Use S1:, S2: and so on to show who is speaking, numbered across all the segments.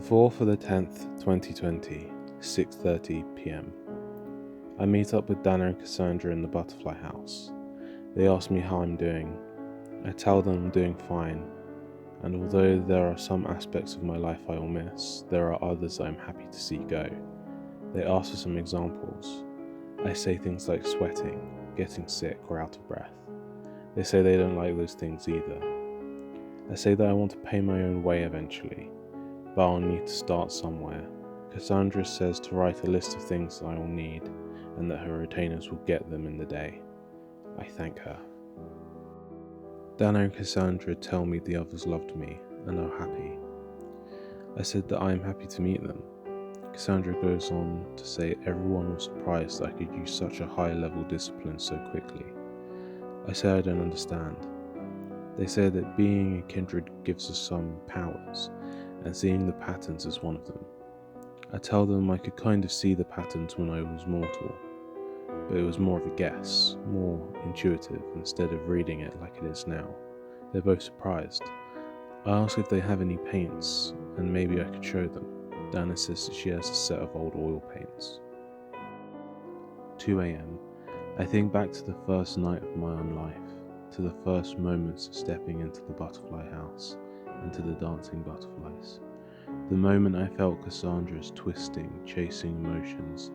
S1: 4th of the 10th, 2020, 6:30 p.m. I meet up with Dana and Cassandra in the Butterfly House. They ask me how I'm doing. I tell them I'm doing fine, and although there are some aspects of my life I will miss, there are others I am happy to see go. They ask for some examples. I say things like sweating, getting sick, or out of breath. They say they don't like those things either. I say that I want to pay my own way eventually, but I'll need to start somewhere. Cassandra says to write a list of things that I will need, and that her retainers will get them in the day. I thank her. Dana and Cassandra tell me the others loved me and are happy. I said that I am happy to meet them. Cassandra goes on to say everyone was surprised that I could use such a high-level discipline so quickly. I say I don't understand. They say that being a kindred gives us some powers, and seeing the patterns is one of them. I tell them I could kind of see the patterns when I was mortal, but it was more of a guess, more intuitive, instead of reading it like it is now. They're both surprised. I ask if they have any paints, and maybe I could show them. Dana says that she has a set of old oil paints. 2 a.m. I think back to the first night of my own life, to the first moments of stepping into the butterfly house, and to the dancing butterflies. The moment I felt Cassandra's twisting, chasing emotions,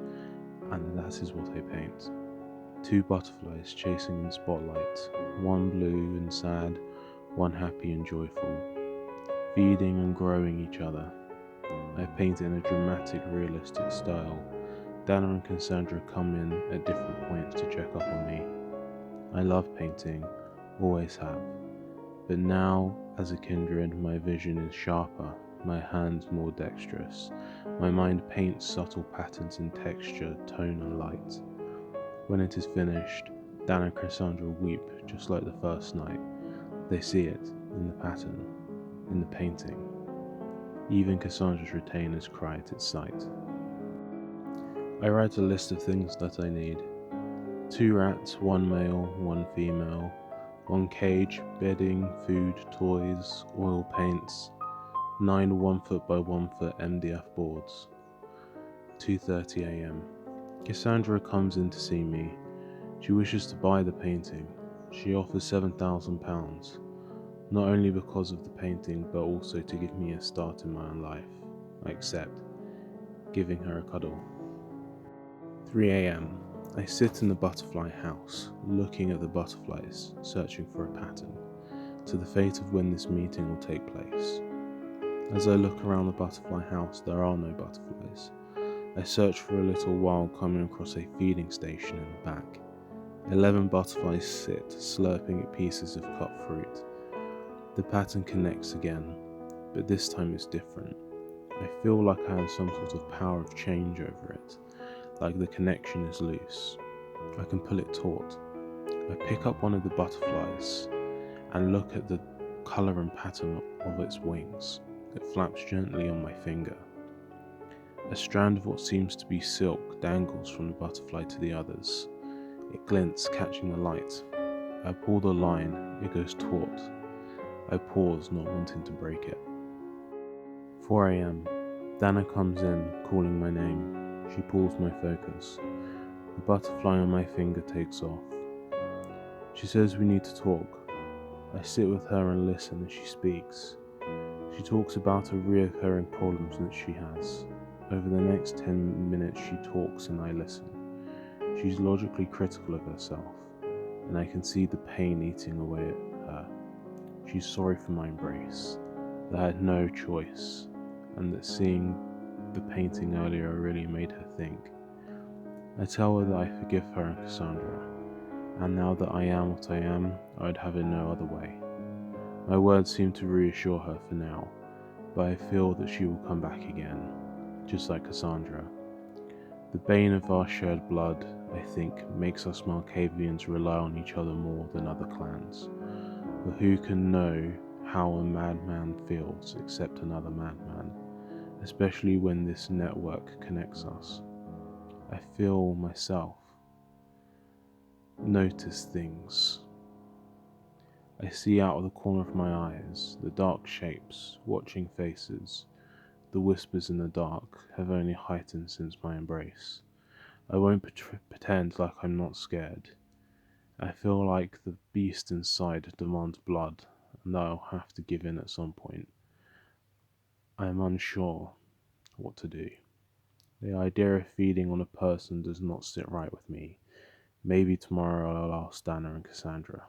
S1: and that is what I paint. 2 butterflies chasing in spotlight, one blue and sad, one happy and joyful, feeding and growing each other. I paint in a dramatic, realistic style. Dana and Cassandra come in at different points to check up on me. I love painting, always have, but now, as a kindred, my vision is sharper, my hands more dexterous. My mind paints subtle patterns in texture, tone and light. When it is finished, Dana and Cassandra weep just like the first night. They see it in the pattern, in the painting. Even Cassandra's retainers cry at its sight. I write a list of things that I need. 2 rats, 1 male, 1 female, 1 cage, bedding, food, toys, oil paints, 9 1-foot by 1-foot MDF boards. 2:30 a.m. Cassandra comes in to see me. She wishes to buy the painting. She offers £7,000, not only because of the painting, but also to give me a start in my own life. I accept, giving her a cuddle. 3 a.m. I sit in the butterfly house, looking at the butterflies, searching for a pattern, to the fate of when this meeting will take place. As I look around the butterfly house, there are no butterflies. I search for a little while, coming across a feeding station in the back. 11 butterflies sit, slurping at pieces of cut fruit. The pattern connects again, but this time it's different. I feel like I have some sort of power of change over it, like the connection is loose. I can pull it taut. I pick up one of the butterflies and look at the colour and pattern of its wings. It flaps gently on my finger. A strand of what seems to be silk dangles from the butterfly to the others. It glints, catching the light. I pull the line, it goes taut. I pause, not wanting to break it. 4 a.m. Dana comes in, calling my name. She pulls my focus. The butterfly on my finger takes off. She says we need to talk. I sit with her and listen as she speaks. She talks about her reoccurring problems that she has. Over the next 10 minutes she talks and I listen. She's logically critical of herself, and I can see the pain eating away at her. She's sorry for my embrace, that I had no choice, and that seeing the painting earlier really made her think. I tell her that I forgive her and Cassandra, and now that I am what I am, I'd have it no other way. My words seem to reassure her for now, but I feel that she will come back again, just like Cassandra. The bane of our shared blood, I think, makes us Malkavians rely on each other more than other clans. For who can know how a madman feels except another madman, especially when this network connects us? I feel myself, notice things. I see out of the corner of my eyes the dark shapes, watching faces, the whispers in the dark have only heightened since my embrace. I won't pretend like I'm not scared. I feel like the beast inside demands blood, and I'll have to give in at some point. I am unsure what to do. The idea of feeding on a person does not sit right with me. Maybe tomorrow I'll ask Dana and Cassandra.